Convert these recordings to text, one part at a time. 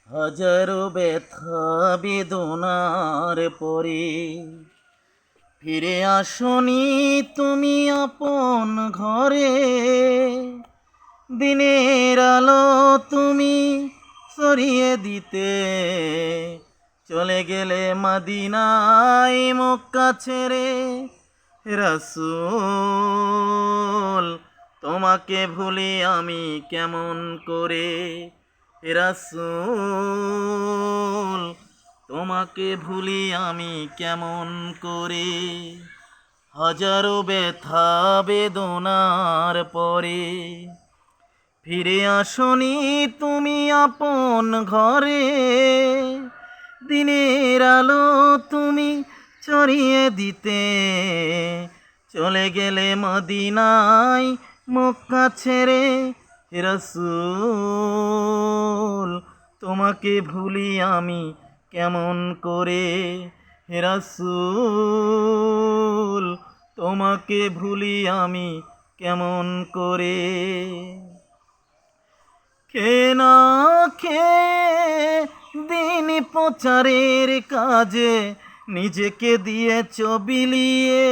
হাজারো ব্যথা বেদনার পরে ফিরে আসনি তুমি আপন ঘরে। দিনের আলো তুমি সরিয়ে দিতে চলে গেলে মদিনায় মক্কা ছেড়ে। রাসূল তোমাকে ভুলি আমি কেমন করে। রাসূল তোমাকে ভুলি আমি কেমন করে। হাজারো ব্যথা বেদনার পরে ফিরে আসনি তুমি আপন ঘরে। দিনের আলো তুমি ছড়িয়ে দিতে চলে গেলে মদিনায় মক্কা ছেড়ে। রাসূল তোমাকে ভুলি আমি কেমন করে। রাসূল তোমাকে ভুলি আমি কেমন করে। খেয়ে না খেয়ে দিন প্রচারের কাজে নিজেকে দিয়েছ বিলিয়ে।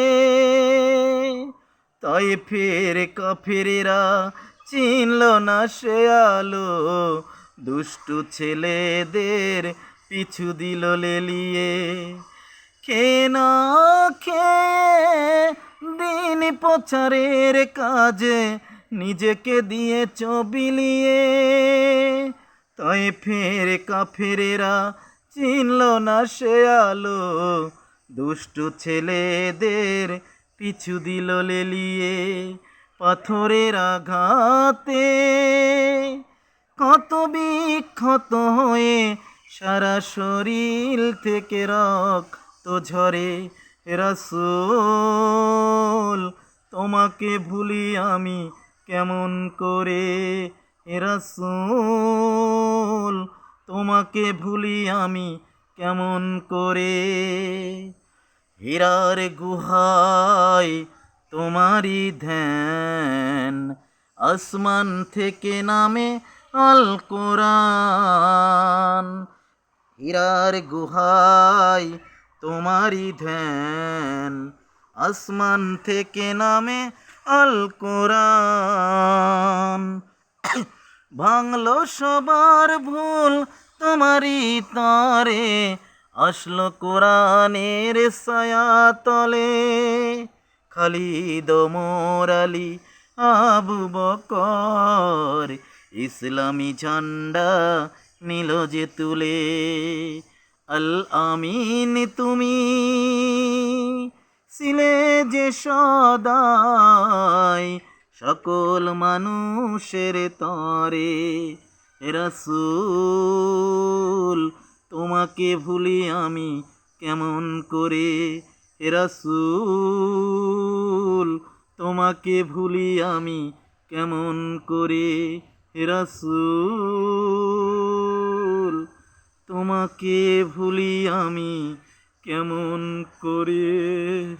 তায়েফের কাফেরেরা চিনল না সে আলো, দুষ্টু ছেলেদের পিছু দিল লেলিয়ে। খেয়ে না খেয়ে দিন প্রচারের কাজে নিজেকে দিয়েছ বিলিয়ে। তায়েফের কাফেরেরা চিনল না সে আলো, দুষ্টু ছেলেদের পিছু দিল লেলিয়ে। পাথরের আঘাতে কত বিক্ষত হয়ে সারা শরীর থেকে রক্ত ঝরে। রাসূল তোমাকে ভুলি আমি কেমন করে। রাসূল তোমাকে ভুলি আমি কেমন করে। হীরার গুহায় তোমারই ধ্যান, আসমান থেকে নামে আল কোরআন। হীরার গুহায় তোমারই ধ্যান, আসমান থেকে নামে আল কোরআন। ভাঙলো সবার ভুল তোমারই তরে, আসলো কোরআনের ছায়া তলে। খালিদ ওমর আলী আবু বকর ইসলামী ঝান্ডা নিল যে তুলে। আল আমিন তুমি ছিলে যে সদাই সকল মানুষের তরে। রাসূল তোমাকে ভুলি আমি কেমন করে। রাসূল তোমাকে ভুলি আমি কেমন করে। রাসূল তোমাকে ভুলি আমি কেমন করে।